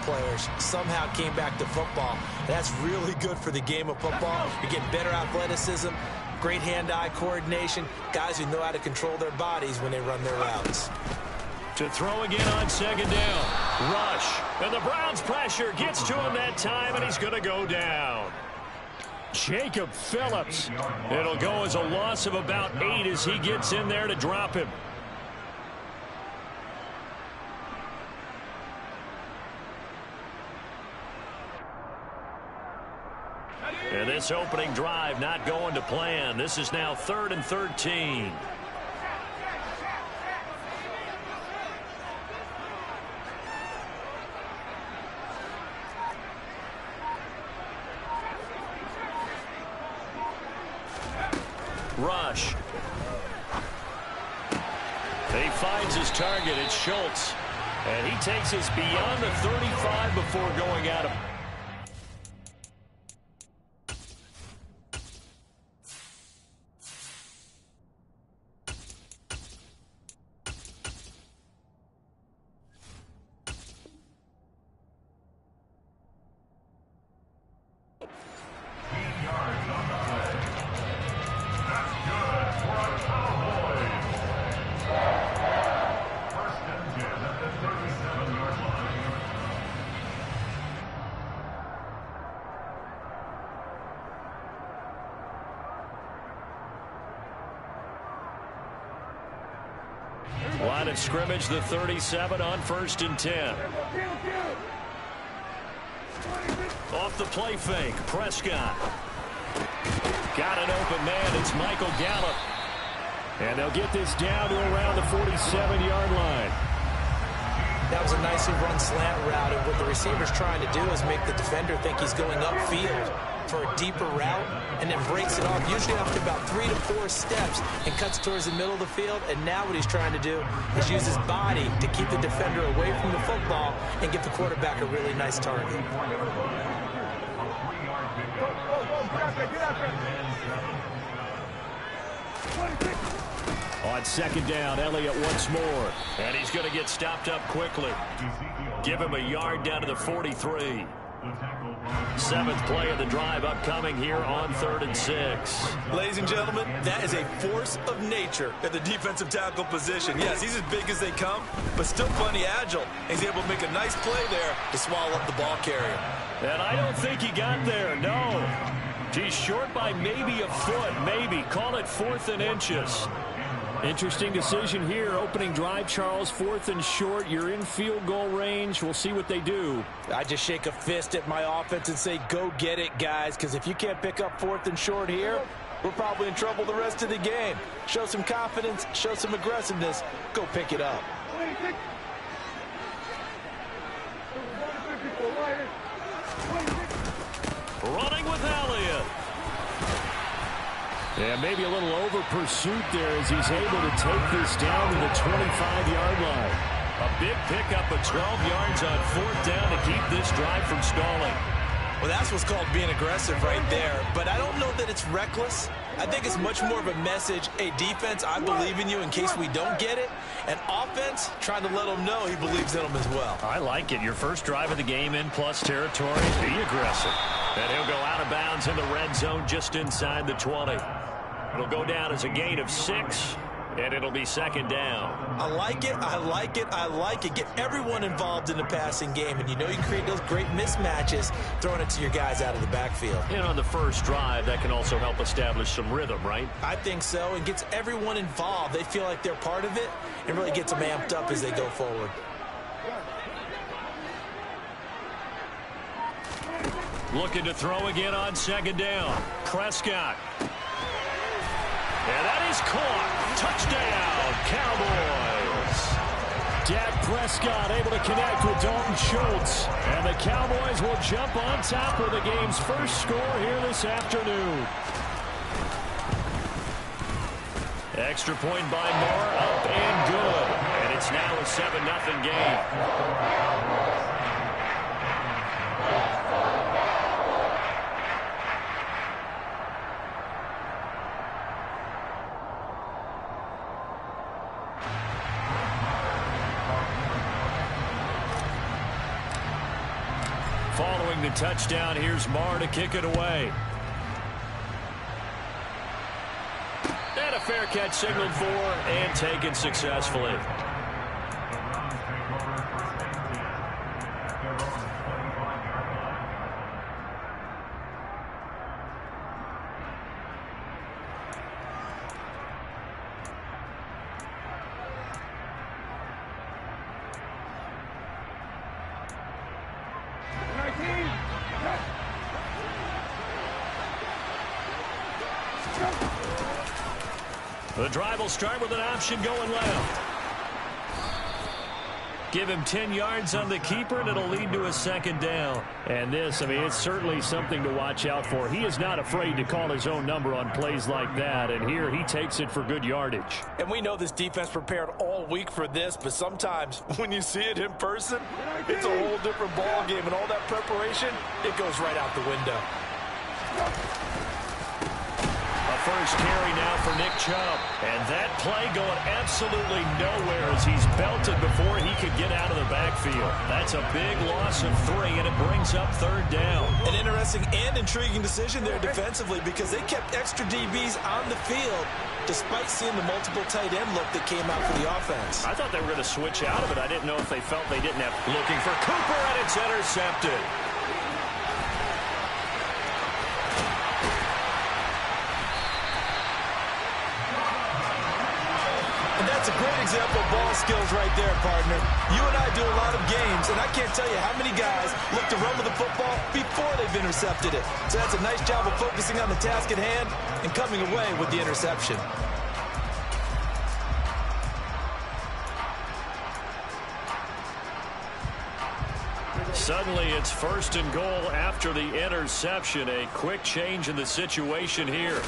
players somehow came back to football. That's really good for the game of football. You're getting better athleticism, great hand-eye coordination, guys who know how to control their bodies when they run their routes. To throw again on second down. Rush. And the Browns' pressure gets to him that time, and he's going to go down. Jacob Phillips. It'll go as a loss of about 8 as he gets in there to drop him. And this opening drive not going to plan. This is now 3rd and 13. Rush. He finds his target. It's Schultz. And he takes us beyond the 35 before going out of. Line of scrimmage, the 37 on 1st and 10. Off the play fake, Prescott. Got an open man, it's Michael Gallup. And they'll get this down to around the 47-yard line. That was a nicely run slant route, and what the receiver's trying to do is make the defender think he's going upfield for a deeper route, and then breaks it off, usually after about 3 to 4 steps, and cuts towards the middle of the field. And now what he's trying to do is use his body to keep the defender away from the football and give the quarterback a really nice target. On second down, Elliott once more. And he's going to get stopped up quickly. Give him a yard down to the 43. 7th play of the drive upcoming here on 3rd and 6. Ladies and gentlemen, that is a force of nature at the defensive tackle position. Yes, he's as big as they come, but still plenty agile. He's able to make a nice play there to swallow up the ball carrier. And I don't think he got there, no. He's short by maybe a foot, maybe. Call it 4th and inches. Interesting decision here. Opening drive, Charles, 4th and short. You're in field goal range. We'll see what they do. I just shake a fist at my offense and say, go get it, guys, because if you can't pick up 4th and short here, we're probably in trouble the rest of the game. Show some confidence, show some aggressiveness, go pick it up. Running with Elliott. And maybe a little over pursuit there as he's able to take this down to the 25-yard line. A big pickup of 12 yards on 4th down to keep this drive from stalling. Well, that's what's called being aggressive right there. But I don't know that it's reckless. I think it's much more of a message, hey, defense, I believe in you in case we don't get it. And offense, trying to let them know he believes in them as well. I like it. Your first drive of the game in plus territory. Be aggressive. And he'll go out of bounds in the red zone just inside the 20. It'll go down as a gain of 6, and it'll be 2nd down. I like it, I like it, I like it. Get everyone involved in the passing game, and you know you create those great mismatches throwing it to your guys out of the backfield. And on the first drive, that can also help establish some rhythm, right? I think so, and gets everyone involved. They feel like they're part of it, and really gets them amped up as they go forward. Looking to throw again on 2nd down. Prescott. And that is caught. Touchdown, Cowboys. Dak Prescott able to connect with Dalton Schultz. And the Cowboys will jump on top of the game's first score here this afternoon. Extra point by Moore, up and good. And it's now a 7-0 game. Following the touchdown, here's Marr to kick it away. And a fair catch signaled for and taken successfully. The drive will start with an option going left. Give him 10 yards on the keeper, and it'll lead to a second down. And this, I mean, it's certainly something to watch out for. He is not afraid to call his own number on plays like that, and here he takes it for good yardage. And we know this defense prepared all week for this, but sometimes when you see it in person, it's a whole different ball game, and all that preparation, it goes right out the window. First carry now for Nick Chubb. And that play going absolutely nowhere as he's belted before he could get out of the backfield. That's a big loss of 3, and it brings up third down. An interesting and intriguing decision there defensively because they kept extra DBs on the field despite seeing the multiple tight end look that came out for the offense. I thought they were going to switch out of it. I didn't know if they felt they didn't have. Looking for Cooper, and it's intercepted. That's a great example of ball skills right there, partner. You and I do a lot of games, and I can't tell you how many guys look to run with the football before they've intercepted it. So that's a nice job of focusing on the task at hand and coming away with the interception. Suddenly it's first and goal after the interception. A quick change in the situation here.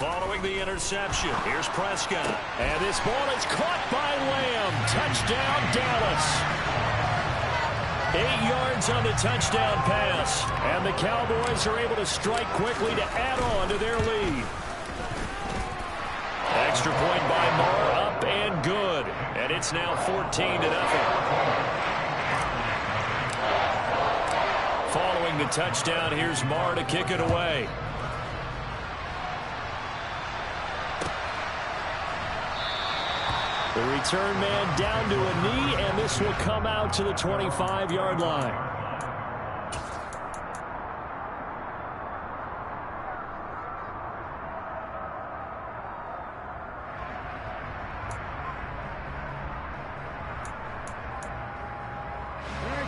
Following the interception, here's Prescott. And this ball is caught by Lamb. Touchdown, Dallas. 8 yards on the touchdown pass. And the Cowboys are able to strike quickly to add on to their lead. Extra point by Marr, up and good. And it's now 14-0. Following the touchdown, here's Marr to kick it away. The return man down to a knee, and this will come out to the 25-yard line.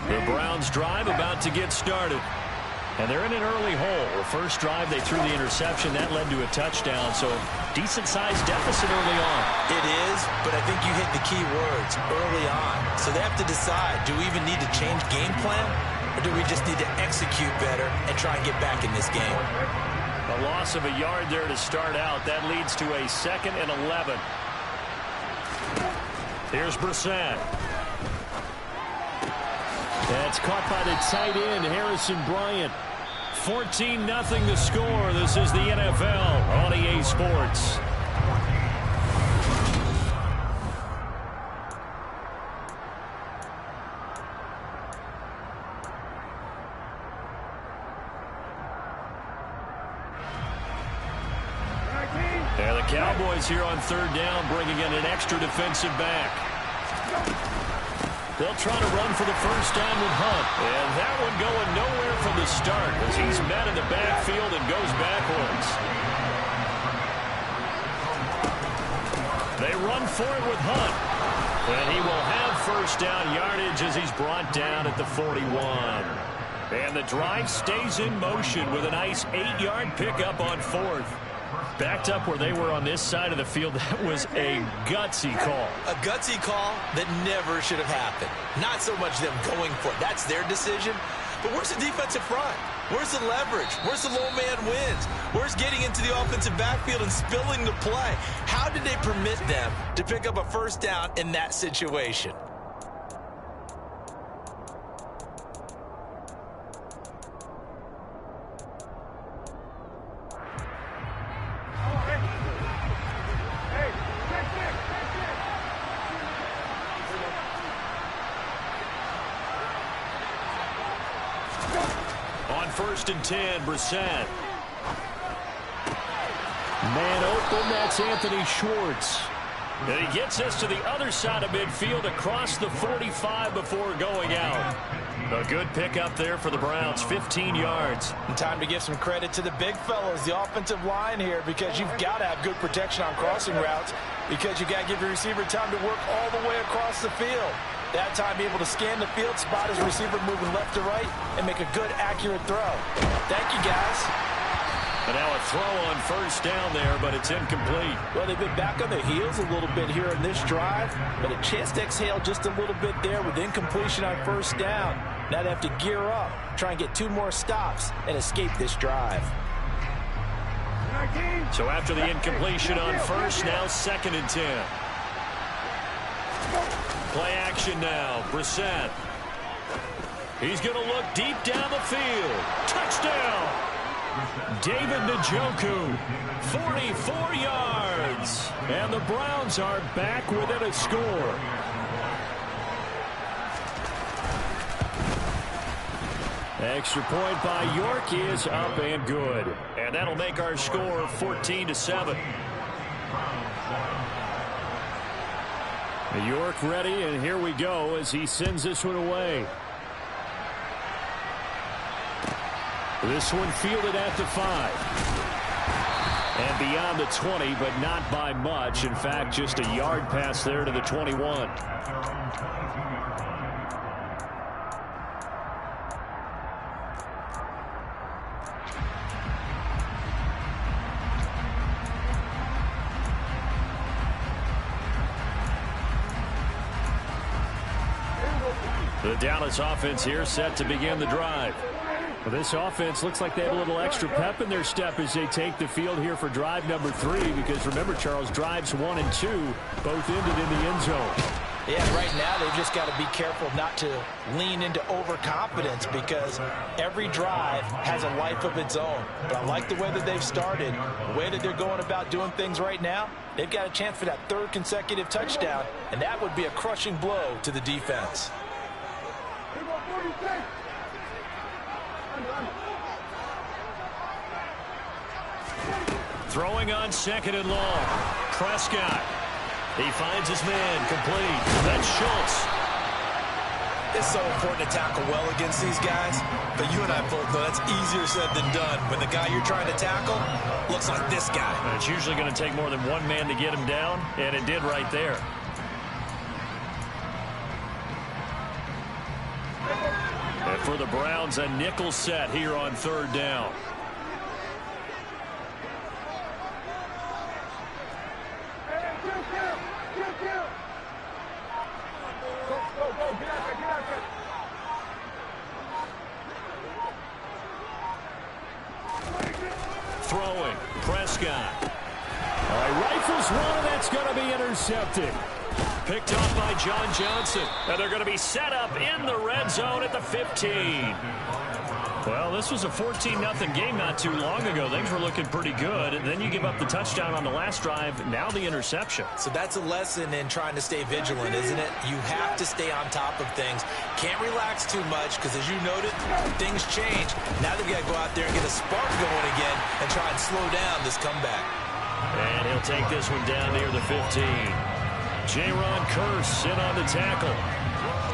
The Browns drive about to get started. And they're in an early hole. The first drive, they threw the interception. That led to a touchdown, so decent-sized deficit early on. It is, but I think you hit the key words, early on. So they have to decide, do we even need to change game plan, or do we just need to execute better and try and get back in this game? A loss of a yard there to start out. That leads to a 2nd and 11. Here's Brissett. That's caught by the tight end, Harrison Bryant. 14-0 the score. This is the NFL on EA Sports. And the Cowboys here on third down, bringing in an extra defensive back. They'll try to run for the first down with Hunt. And that one going nowhere from the start as he's met in the backfield and goes backwards. They run for it with Hunt. And he will have first down yardage as he's brought down at the 41. And the drive stays in motion with a nice 8-yard pickup on 4th. Backed up where they were on this side of the field. That was a gutsy call. A gutsy call that never should have happened. Not so much them going for it. That's their decision. But where's the defensive front? Where's the leverage? Where's the low man wins? Where's getting into the offensive backfield and spilling the play? How did they permit them to pick up a first down in that situation? first and 10. Brissett. Man open, that's Anthony Schwartz. And he gets us to the other side of midfield across the 45 before going out. A good pickup there for the Browns, 15 yards. And time to give some credit to the big fellows, the offensive line here, because you've got to have good protection on crossing routes, because you got to give your receiver time to work all the way across the field. That time, be able to scan the field, spot his receiver moving left to right, and make a good, accurate throw. Thank you, guys. And now a throw on first down there, but it's incomplete. Well, they've been back on their heels a little bit here in this drive, but a chance to exhale just a little bit there with incompletion on first down. Now they have to gear up, try and get 2 more stops, and escape this drive. So after the incompletion on first, now 2nd and 10. Play action now. Brissett. He's going to look deep down the field. Touchdown! David Njoku, 44 yards. And the Browns are back within a score. Extra point by York is up and good. And that'll make our score 14-7. York ready, and here we go as he sends this one away. This one fielded at the 5. And beyond the 20, but not by much. In fact, just a yard pass there to the 21. The Dallas offense here set to begin the drive. Well, this offense looks like they have a little extra pep in their step as they take the field here for drive number 3, because remember, Charles, drives 1 and 2 both ended in the end zone. Yeah, right now they've just got to be careful not to lean into overconfidence, because every drive has a life of its own. But I like the way that they've started, the way that they're going about doing things right now. They've got a chance for that 3rd consecutive touchdown, and that would be a crushing blow to the defense. Throwing on 2nd and long. Prescott. He finds his man complete. That's Schultz. It's so important to tackle well against these guys, but you and I both know that's easier said than done when the guy you're trying to tackle looks like this guy. And it's usually going to take more than one man to get him down, and it did right there. And for the Browns, a nickel set here on 3rd down. Throwing. Prescott. All right, rifles one, and that's going to be intercepted. Picked off by John Johnson. And they're going to be set up in the red zone at the 15. Well, this was a 14-0 game not too long ago. Things were looking pretty good. And then you give up the touchdown on the last drive. Now the interception. So that's a lesson in trying to stay vigilant, isn't it? You have to stay on top of things. Can't relax too much, because as you noted, things change. Now they've got to go out there and get a spark going again and try and slow down this comeback. And he'll take this one down near the 15. Jaron Kearse in on the tackle.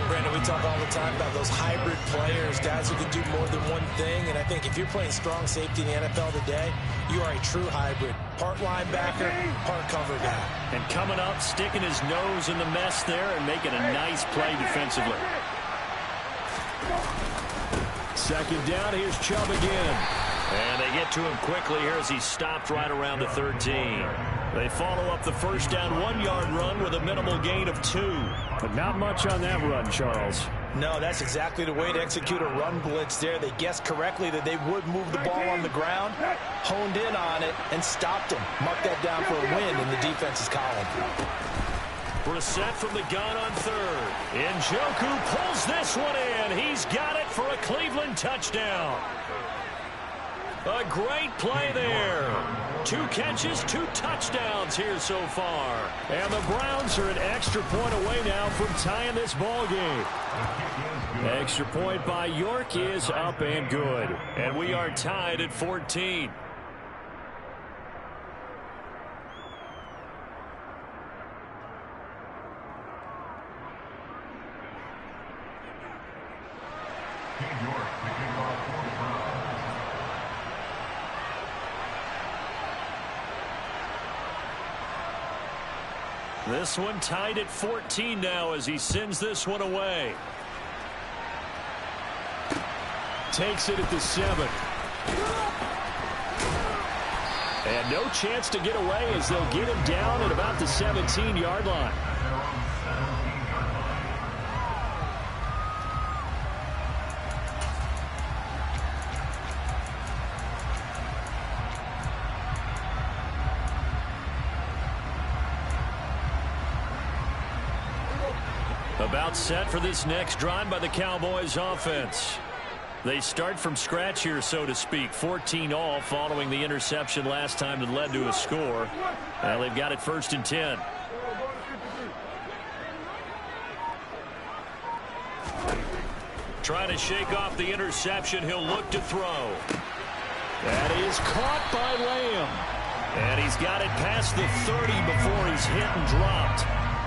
Brandon, we talk all the time about those hybrid players, guys who can do more than one thing. And I think if you're playing strong safety in the NFL today, you are a true hybrid. Part linebacker, part cover guy. And coming up, sticking his nose in the mess there and making a nice play defensively. 2nd down, here's Chubb again. And they get to him quickly here as he stopped right around the 13. They follow up the first down 1-yard run with a minimal gain of 2. But not much on that run, Charles. No, that's exactly the way to execute a run blitz there. They guessed correctly that they would move the ball on the ground, honed in on it, and stopped him. Marked that down for a win in the defense's column. Brissett from the gun on 3rd. Njoku pulls this one in. He's got it for a Cleveland touchdown. A great play there. 2 catches, 2 touchdowns here so far. And the Browns are an extra point away now from tying this ball game. Extra point by York is up and good. And we are tied at 14. This one tied at 14 now as he sends this one away. Takes it at the 7. And no chance to get away as they'll get him down at about the 17-yard line. About set for this next drive by the Cowboys offense. They start from scratch here, so to speak. 14 all following the interception last time that led to a score. Now they've got it 1st and 10. Trying to shake off the interception. He'll look to throw. That is caught by Lamb. And he's got it past the 30 before he's hit and dropped.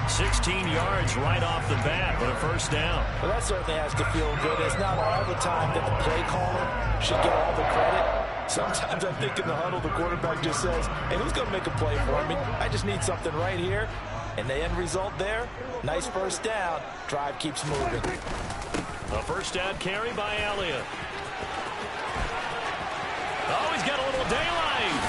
16 yards right off the bat with a 1st down. Well, that certainly has to feel good. It's not all the time that the play caller should get all the credit. Sometimes I think in the huddle, the quarterback just says, hey, who's going to make a play for me? I just need something right here. And the end result there, nice 1st down. Drive keeps moving. A 1st down carry by Elliott. Oh, he's got a little daylight.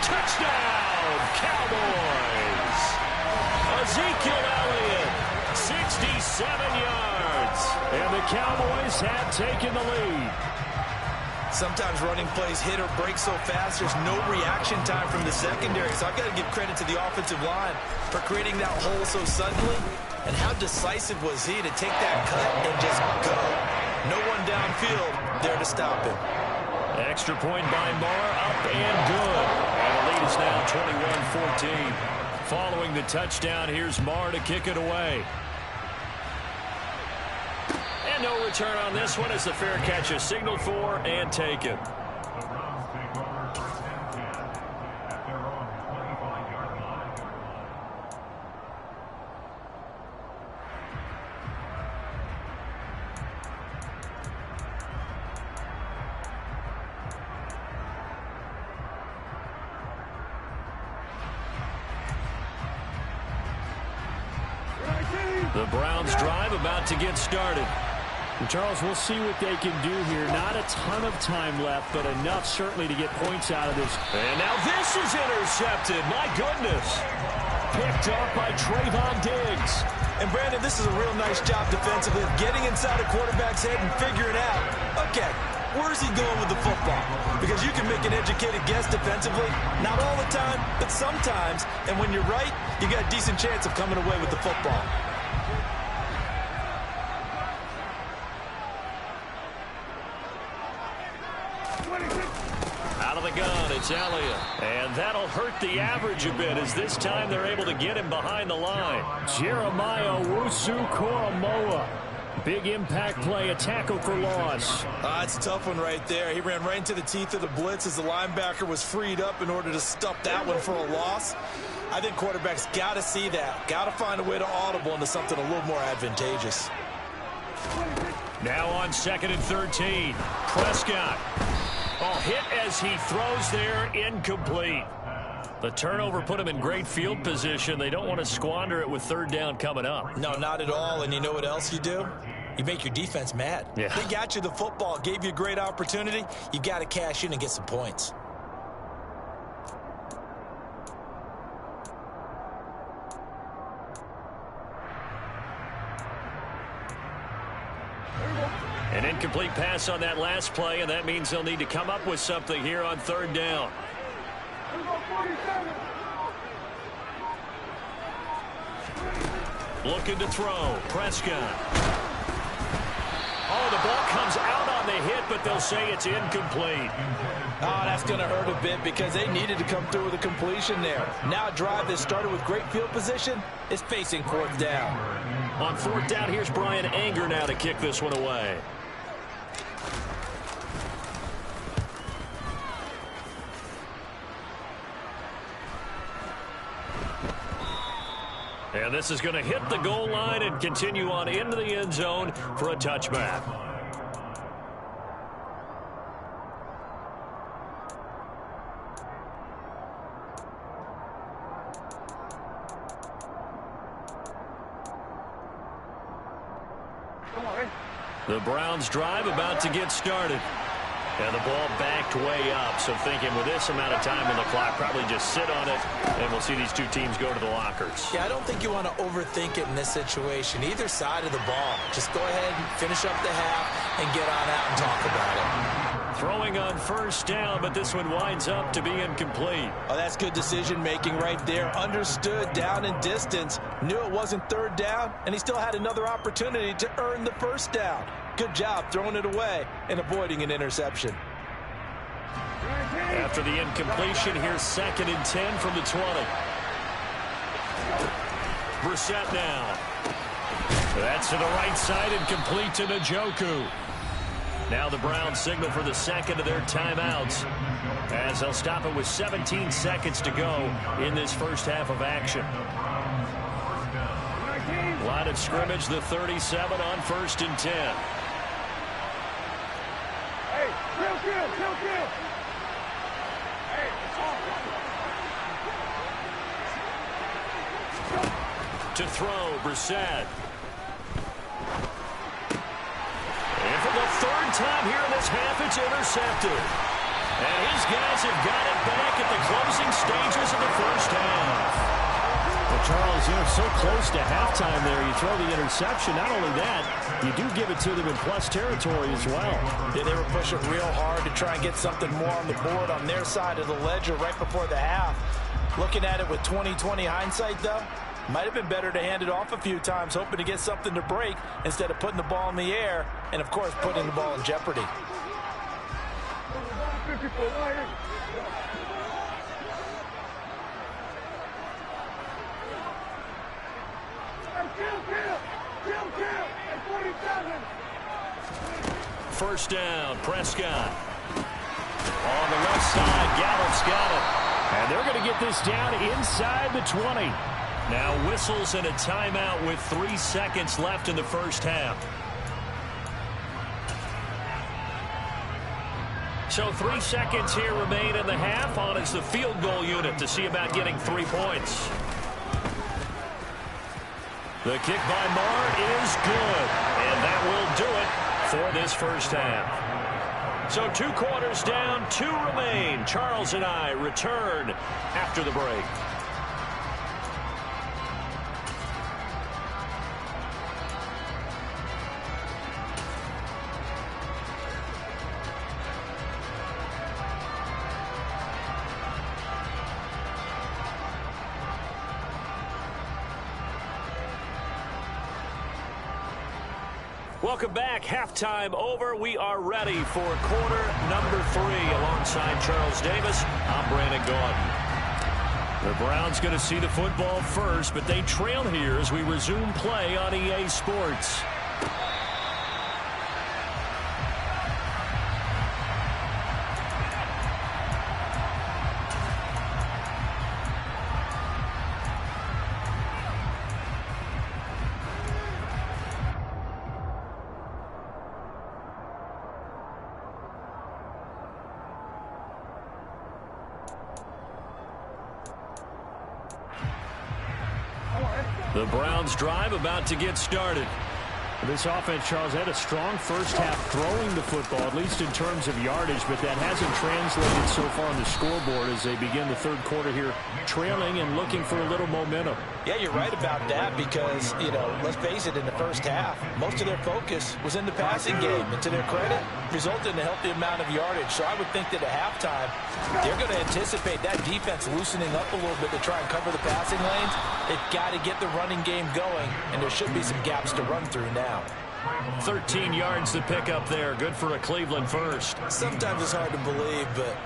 Touchdown, Cowboys! Ezekiel Elliott, 67 yards. And the Cowboys have taken the lead. Sometimes running plays hit or break so fast, there's no reaction time from the secondary. So I've got to give credit to the offensive line for creating that hole so suddenly. And how decisive was he to take that cut and just go? No one downfield there to stop him. Extra point by Moore, up and good. And the lead is now 21-14. Following the touchdown, here's Moore to kick it away. And no return on this one as the fair catch is signaled for and taken. The Browns drive about to get started. Charles, we'll see what they can do here. Not a ton of time left, but enough certainly to get points out of this. And now this is intercepted. My goodness. Picked off by Trayvon Diggs. And Brandon, this is a real nice job defensively of getting inside a quarterback's head and figuring out, okay, where's he going with the football? Because you can make an educated guess defensively. Not all the time, but sometimes. And when you're right, you got a decent chance of coming away with the football. Out of the gun, it's Elliott. And that'll hurt the average a bit as this time they're able to get him behind the line. Jeremiah Owusu-Koramoah. Big impact play, a tackle for loss. It's a tough one right there. He ran right into the teeth of the blitz as the linebacker was freed up in order to stop that one for a loss. I think quarterbacks got to see that. Got to find a way to audible into something a little more advantageous. Now on 2nd and 13. Prescott. Oh, hit as he throws there, incomplete. The turnover put him in great field position. They don't want to squander it with 3rd down coming up. No, not at all. And you know what else you do? You make your defense mad. Yeah. They got you the football, gave you a great opportunity. You got to cash in and get some points. An incomplete pass on that last play, and that means they'll need to come up with something here on 3rd down. Looking to throw. Prescott. Oh, the ball comes out on the hit, but they'll say it's incomplete. Oh, that's going to hurt a bit because they needed to come through with a completion there. Now a drive that started with great field position is facing fourth down. On fourth down, here's Brian Anger now to kick this one away. And this is going to hit the goal line and continue on into the end zone for a touchback. The Browns drive about to get started. And the ball backed way up, so thinking with this amount of time on the clock, probably just sit on it, and we'll see these two teams go to the lockers. Yeah, I don't think you want to overthink it in this situation. Either side of the ball. Just go ahead and finish up the half and get on out and talk about it. Throwing on first down, but this one winds up to be incomplete. Oh, that's good decision-making right there. Understood down and distance. Knew it wasn't third down, and he still had another opportunity to earn the first down. Good job throwing it away and avoiding an interception. After the incompletion, here's 2nd and 10 from the 20. Brissett now. That's to the right side and complete to Njoku. Now the Browns signal for the second of their timeouts as they'll stop it with 17 seconds to go in this first half of action. Line of scrimmage, the 37 on 1st and 10. To throw, Brissett. And for the third time here in this half, it's intercepted. And his guys have got it back at the closing stages of the first half. Well, Charles, so close to halftime there. You throw the interception. Not only that, you do give it to them in plus territory as well. Yeah, they were pushing real hard to try and get something more on the board on their side of the ledger right before the half. Looking at it with 20/20 hindsight, though, might have been better to hand it off a few times, hoping to get something to break instead of putting the ball in the air and, of course, putting the ball in jeopardy. First down, Prescott. On the left side, Gallup's got it. And they're going to get this down inside the 20. Now whistles and a timeout with 3 seconds left in the first half. So 3 seconds here remain in the half. On is the field goal unit to see about getting 3 points. The kick by Marr is good. And that will do it for this first half. So 2 quarters down, 2 remain. Charles and I return after the break. Welcome back. Halftime over. We are ready for quarter number 3. Alongside Charles Davis, I'm Brandon Gaudin. The Browns going to see the football first, but they trail here as we resume play on EA Sports. The Browns drive about to get started. This offense, Charles, had a strong first half throwing the football, at least in terms of yardage, but that hasn't translated so far on the scoreboard as they begin the third quarter here, trailing and looking for a little momentum. Yeah, you're right about that because, let's face it, in the first half, most of their focus was in the passing game. And to their credit, resulted in a healthy amount of yardage. So I would think that at halftime, they're going to anticipate that defense loosening up a little bit to try and cover the passing lanes. They've got to get the running game going, and there should be some gaps to run through now. 13 yards to pick up there. Good for a Cleveland first. Sometimes it's hard to believe, but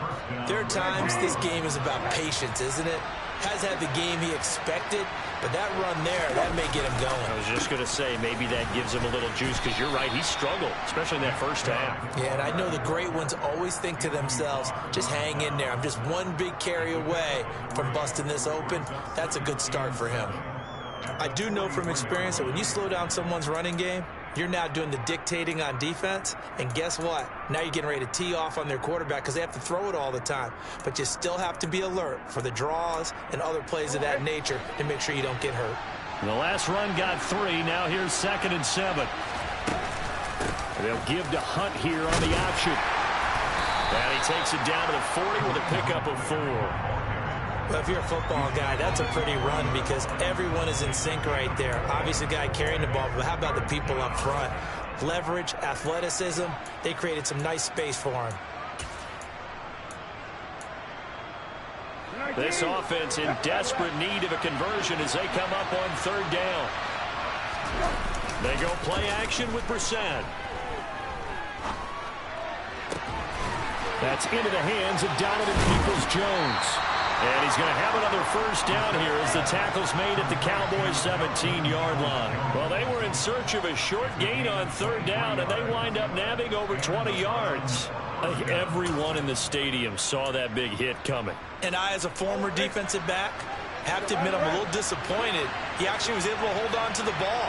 there are times this game is about patience, isn't it? Has had the game he expected, but that run there, that may get him going. I was just going to say, maybe that gives him a little juice, because you're right, he struggled, especially in that first half. Yeah, and I know the great ones always think to themselves, just hang in there. I'm just one big carry away from busting this open. That's a good start for him. I do know from experience that when you slow down someone's running game, you're now doing the dictating on defense, and guess what? Now you're getting ready to tee off on their quarterback because they have to throw it all the time. But you still have to be alert for the draws and other plays of that nature to make sure you don't get hurt. The last run got 3. Now here's 2nd and 7. They'll give to Hunt here on the option. And he takes it down to the 40 with a pickup of 4. Well, if you're a football guy, that's a pretty run because everyone is in sync right there. Obviously, the guy carrying the ball, but how about the people up front? Leverage, athleticism, they created some nice space for him. This offense in desperate need of a conversion as they come up on 3rd down. They go play action with Brissett. That's into the hands of Donovan Peoples-Jones. And he's going to have another first down here as the tackle's made at the Cowboys' 17-yard line. Well, they were in search of a short gain on 3rd down, and they wind up nabbing over 20 yards. I think everyone in the stadium saw that big hit coming. And I, as a former defensive back, have to admit I'm a little disappointed. He actually was able to hold on to the ball.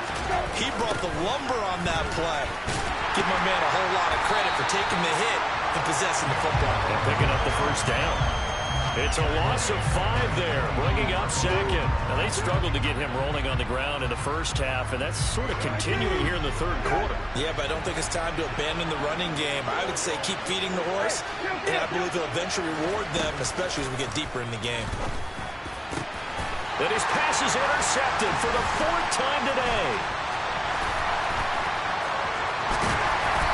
He brought the lumber on that play. Give my man a whole lot of credit for taking the hit and possessing the football. And picking up the first down. It's a loss of 5 there, bringing up 2nd. Now, they struggled to get him rolling on the ground in the first half, and that's sort of continuing here in the 3rd quarter. Yeah, but I don't think it's time to abandon the running game. I would say keep feeding the horse, and I believe he'll eventually reward them, especially as we get deeper in the game. And his pass is intercepted for the 4th time today.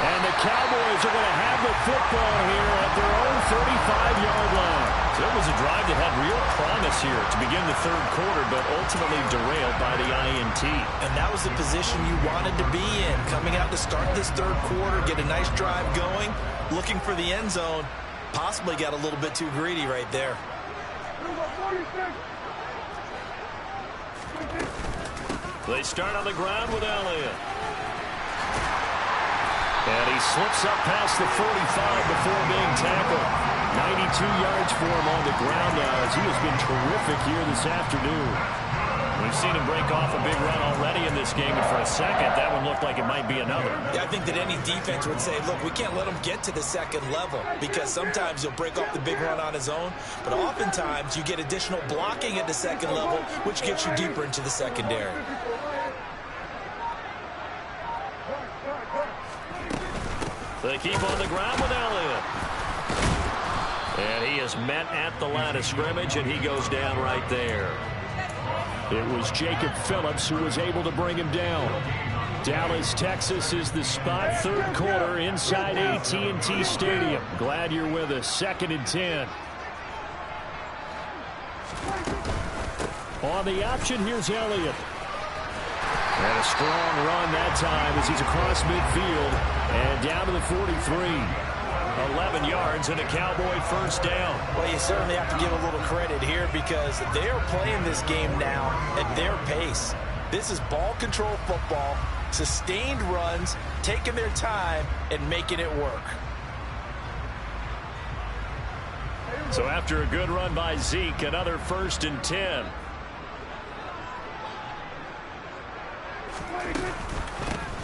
And the Cowboys are going to have the football here at their own 35-yard line. So it was a drive that had real promise here to begin the 3rd quarter, but ultimately derailed by the INT. And that was the position you wanted to be in, coming out to start this 3rd quarter, get a nice drive going, looking for the end zone. Possibly got a little bit too greedy right there. They start on the ground with Elliott. And he slips up past the 45 before being tackled. 92 yards for him on the ground now as he has been terrific here this afternoon. We've seen him break off a big run already in this game, and for a second, that one looked like it might be another. Yeah, I think that any defense would say, look, we can't let him get to the 2nd level because sometimes he'll break off the big run on his own, but oftentimes you get additional blocking at the 2nd level, which gets you deeper into the secondary. They keep on the ground with Elliott. And he is met at the line of scrimmage, and he goes down right there. It was Jacob Phillips who was able to bring him down. Dallas, Texas is the spot. 3rd quarter inside AT&T Stadium. Glad you're with us. 2nd and 10. On the option, here's Elliott. And a strong run that time as he's across midfield and down to the 43. 11 yards and a Cowboy first down. Well, you certainly have to give a little credit here because they're playing this game now at their pace. This is ball control football, sustained runs, taking their time and making it work. So after a good run by Zeke, another 1st and 10.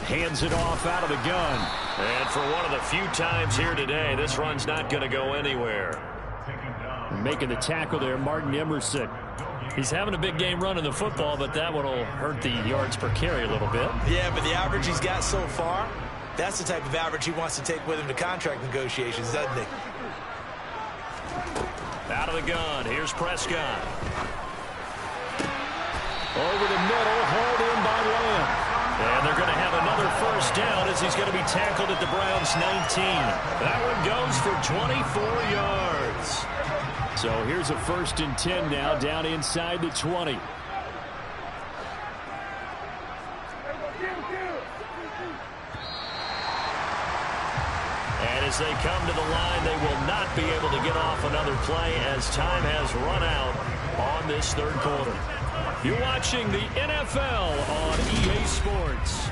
Hands it off out of the gun. And for one of the few times here today, this run's not going to go anywhere. Making the tackle there, Martin Emerson. He's having a big game running the football, but that one will hurt the yards per carry a little bit. Yeah, but the average he's got so far, that's the type of average he wants to take with him to contract negotiations, doesn't he? Out of the gun, here's Prescott. Over the middle, hauled in by Lamb. And they're going to have another first down as he's going to be tackled at the Browns' 19. That one goes for 24 yards. So here's a 1st and 10 now, down inside the 20. as they come to the line, they will not be able to get off another play as time has run out on this third quarter. You're watching the NFL on EA Sports.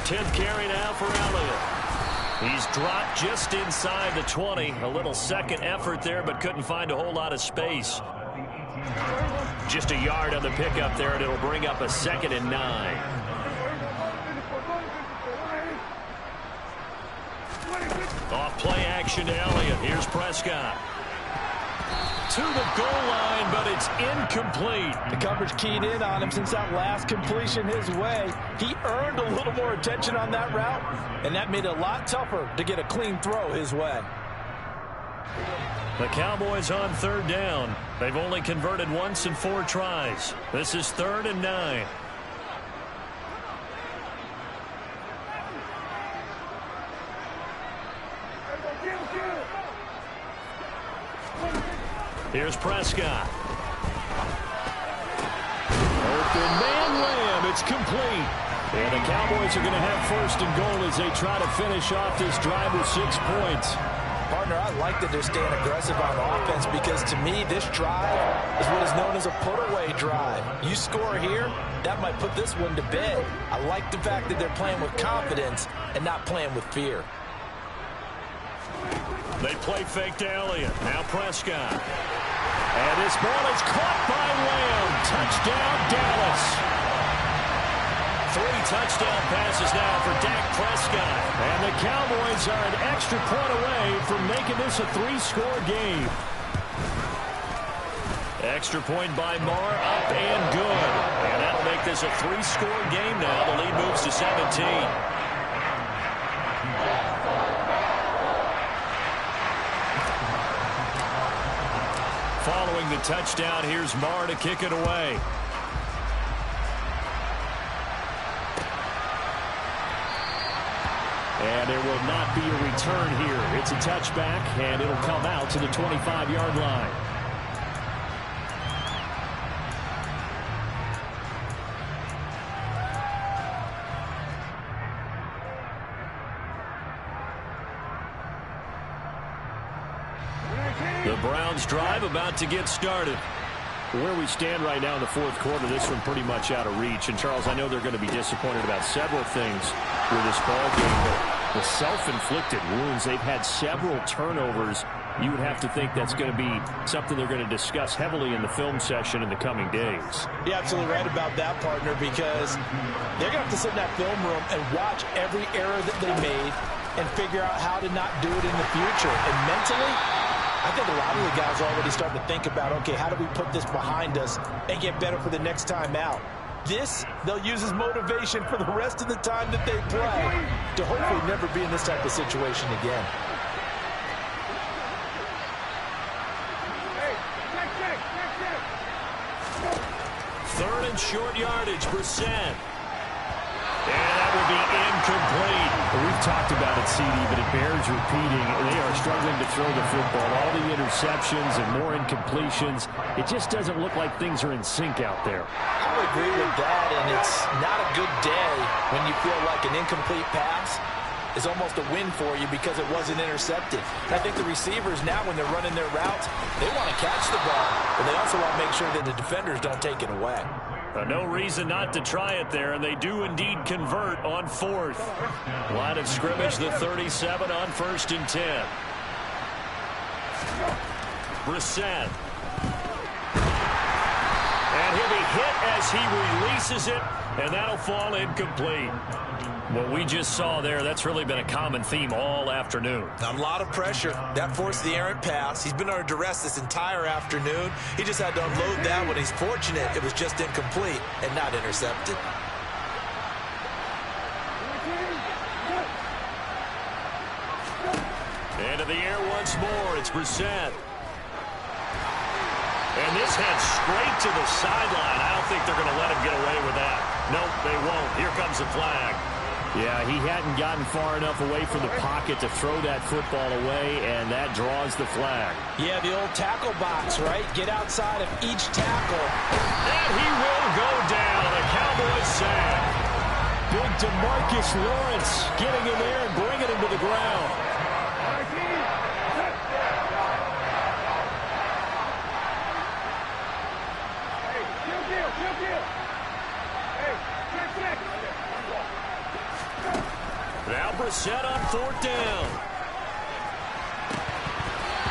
Tenth carry now for Elliott. He's dropped just inside the 20. A little second effort there, but couldn't find a whole lot of space. Just a yard on the pickup there, and it'll bring up a 2nd and 9. Off play action to Elliott. Here's Prescott. To the goal line, but it's incomplete. The coverage keyed in on him since that last completion his way. He earned a little more attention on that route, and that made it a lot tougher to get a clean throw his way. The Cowboys on 3rd down. They've only converted once in 4 tries. This is 3rd and 9. Here's Prescott. Open man Lamb. It's complete. And the Cowboys are going to have 1st and goal as they try to finish off this drive with 6 points. Partner, I like that they're staying aggressive on offense because to me this drive is what is known as a put-away drive. You score here, that might put this one to bed. I like the fact that they're playing with confidence and not playing with fear. They play fake to Elliott. Now Prescott. And this ball is caught by Lamb. Touchdown, Dallas. 3 touchdown passes now for Dak Prescott. And the Cowboys are an extra point away from making this a 3-score game. Extra point by Marr, up and good. And that'll make this a 3-score game now. The lead moves to 17. Following the touchdown, here's Marr to kick it away. And there will not be a return here. It's a touchback, and it'll come out to the 25-yard line. The Browns drive about to get started. Where we stand right now in the 4th quarter, this one pretty much out of reach. And, Charles, I know they're going to be disappointed about several things with this ball game, but the self-inflicted wounds, they've had several turnovers. You would have to think that's going to be something they're going to discuss heavily in the film session in the coming days. You're absolutely right about that, partner, because they're going to have to sit in that film room and watch every error that they made and figure out how to not do it in the future. And mentally, I think a lot of the guys are already starting to think about, okay, how do we put this behind us and get better for the next time out? This, they'll use as motivation for the rest of the time that they play to hopefully never be in this type of situation again. Third and short yardage, Brissett. And that will be incomplete. We've talked about it, CD, but it bears repeating. They are struggling to throw the football. All the interceptions and more incompletions. It just doesn't look like things are in sync out there. I would agree with that, and it's not a good day when you feel like an incomplete pass is almost a win for you because it wasn't intercepted. I think the receivers now, when they're running their routes, they want to catch the ball, but they also want to make sure that the defenders don't take it away. No reason not to try it there, and they do indeed convert on 4th. Line of scrimmage, the 37 on 1st and 10. Brissett. And he'll be hit as he releases it, and that'll fall incomplete. What we just saw there, that's really been a common theme all afternoon. A lot of pressure. That forced the errant pass. He's been under duress this entire afternoon. He just had to unload that one. He's fortunate it was just incomplete and not intercepted. Into the air once more. It's Brissett. And this head straight to the sideline. I don't think they're going to let him get away with that. Nope, they won't. Here comes the flag. Yeah, he hadn't gotten far enough away from the pocket to throw that football away, and that draws the flag. Yeah, the old tackle box, right? Get outside of each tackle. And he will go down. A Cowboys sack. Big DeMarcus Lawrence getting in there and bringing him to the ground. Now Brissett on 4th down.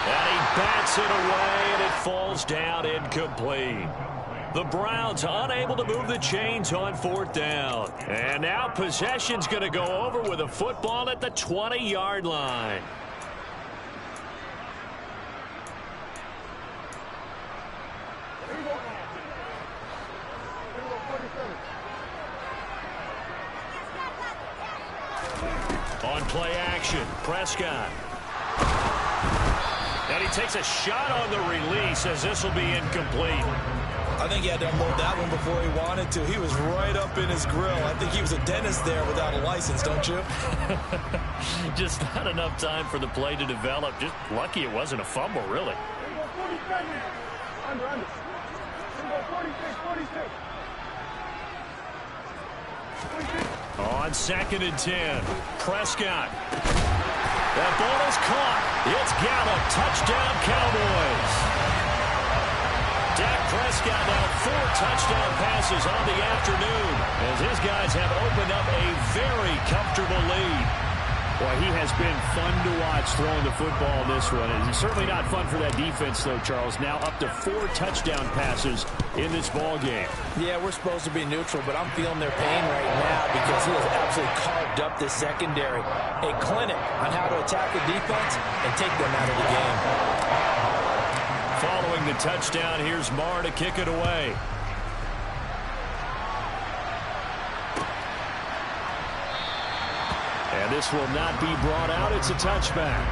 And he bats it away, and it falls down incomplete. The Browns unable to move the chains on 4th down. And now possession's going to go over with a football at the 20-yard line. On play action, Prescott. And he takes a shot on the release as this will be incomplete. I think he had to unload that one before he wanted to. He was right up in his grill. I think he was a dentist there without a license, don't you? Just not enough time for the play to develop. Just lucky it wasn't a fumble, really. On 2nd and 10, Prescott. That ball is caught. It's Gallup. Touchdown, Cowboys. Dak Prescott now 4 touchdown passes on the afternoon as his guys have opened up a very comfortable lead. Boy, he has been fun to watch throwing the football in this one. It's certainly not fun for that defense, though, Charles. Now up to 4 touchdown passes in this ball game. Yeah, we're supposed to be neutral, but I'm feeling their pain right now because he has absolutely carved up this secondary. A clinic on how to attack the defense and take them out of the game. Following the touchdown, here's Marr to kick it away. And this will not be brought out. It's a touchback.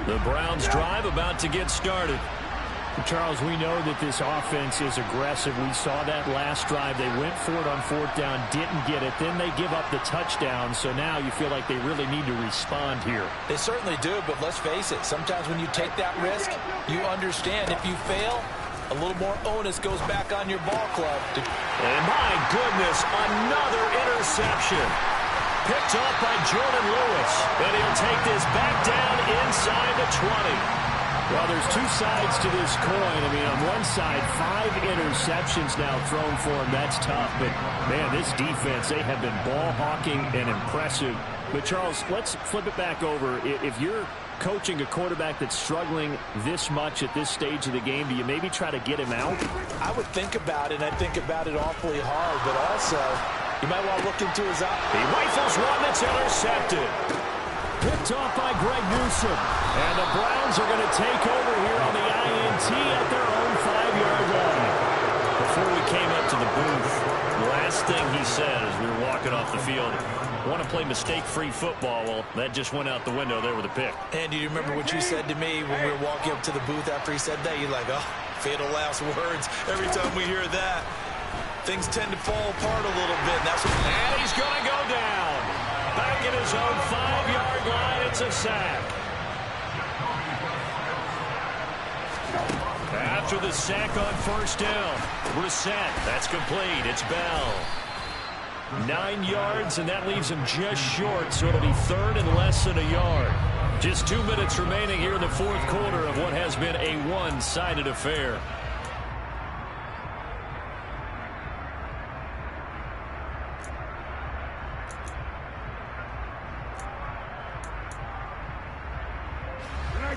The Browns drive about to get started. Charles, we know that this offense is aggressive. We saw that last drive. They went for it on 4th down, didn't get it. Then they give up the touchdown. So now you feel like they really need to respond here. They certainly do, but let's face it. Sometimes when you take that risk, you understand if you fail, a little more onus goes back on your ball club. And my goodness, another interception. Picked up by Jordan Lewis. And he'll take this back down inside the 20. Well, there's 2 sides to this coin. I mean, on one side, 5 interceptions now thrown for him. That's tough. But, man, this defense, they have been ball hawking and impressive. But, Charles, let's flip it back over. If you're coaching a quarterback that's struggling this much at this stage of the game, do you maybe try to get him out? I would think about it, and I think about it awfully hard. But also, you might want to look into his eye. He rifles one that's intercepted. Picked off by Greg Newsome. And the Browns are going to take over here on the INT at their own 5-yard line. Before we came up to the booth, the last thing he said as we were walking off the field, want to play mistake-free football. Well, that just went out the window there with a pick. And do you remember what you said to me when we were walking up to the booth after he said that? You're like, oh, fatal last words. Every time we hear that, things tend to fall apart a little bit. And he's going to go down. Back at his own 5-yard line, it's a sack. After the sack on 1st down, Brissett, that's complete. It's Bell. 9 yards, and that leaves him just short, so it'll be 3rd and less than a yard. Just 2 minutes remaining here in the 4th quarter of what has been a one-sided affair.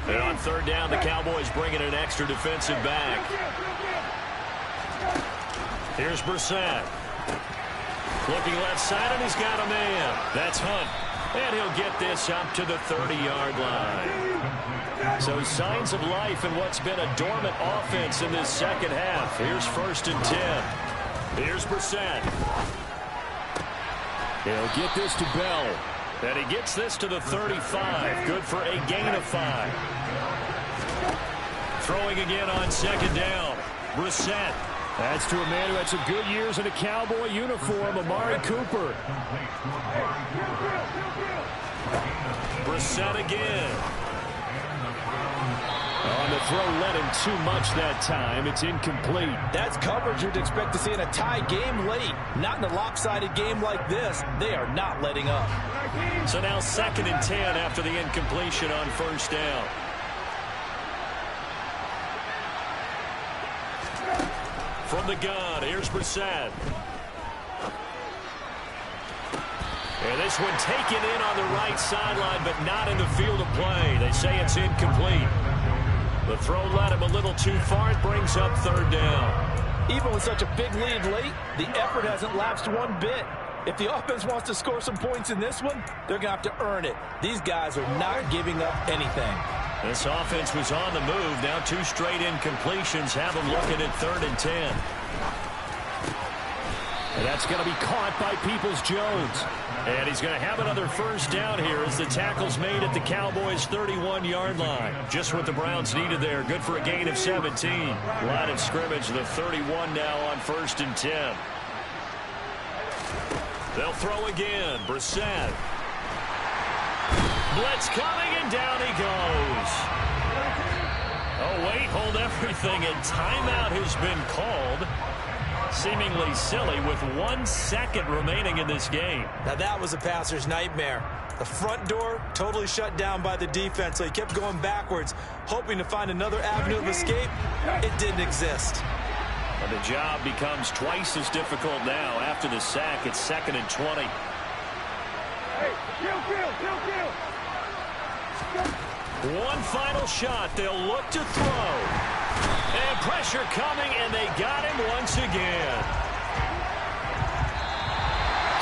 And on 3rd down, the Cowboys bringing an extra defensive back. Here's Brissett. Looking left side, and he's got a man. That's Hunt. And he'll get this up to the 30-yard line. So signs of life in what's been a dormant offense in this second half. Here's 1st and 10. Here's Brissett. He'll get this to Bell. And he gets this to the 35. Good for a gain of 5. Throwing again on second down. Brissett. That's to a man who had some good years in a Cowboy uniform, Amari Cooper. Brissett again. On the throw, led him too much that time. It's incomplete. That's coverage you'd expect to see in a tie game late. Not in a lopsided game like this. They are not letting up. So now 2nd and 10 after the incompletion on first down. From the gun, here's Brissett. And this one taken in on the right sideline, but not in the field of play. They say it's incomplete. The throw led him a little too far. It brings up 3rd down. Even with such a big lead late, the effort hasn't lapsed one bit. If the offense wants to score some points in this one, they're going to have to earn it. These guys are not giving up anything. This offense was on the move. Now 2 straight incompletions have them looking at 3rd and 10. And that's going to be caught by Peoples-Jones. And he's going to have another first down here as the tackle's made at the Cowboys' 31-yard line. Just what the Browns needed there. Good for a gain of 17. Line of scrimmage, the 31 now on 1st and 10. They'll throw again. Brissett. Blitz coming, and down he goes. Oh, wait, hold everything, and timeout has been called. Seemingly silly with 1 second remaining in this game. Now that was a passer's nightmare. The front door totally shut down by the defense, so he kept going backwards, hoping to find another avenue of escape. It didn't exist. And the job becomes twice as difficult now after the sack. It's 2nd and 20. One final shot. They'll look to throw. And pressure coming, and they got him once again.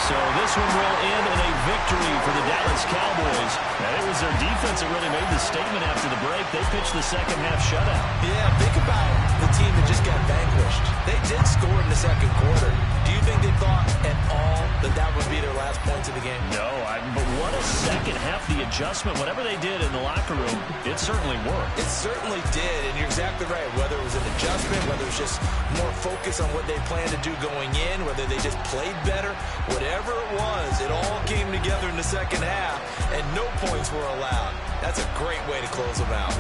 So this one will end in a victory for the Dallas Cowboys. And it was their defense that really made the statement after the break. They pitched the second-half shutout. Yeah, think about the team that just got vanquished. They did score in the 2nd quarter. Do you think they thought at all that that would be their last points of the game? No, but what a second half, the adjustment, whatever they did in the locker room, it certainly worked. It certainly did, and you're exactly right. Whether it was an adjustment, whether it was just more focus on what they planned to do going in, whether they just played better, whatever it was, it all came together in the 2nd half, and no points were allowed. That's a great way to close them out.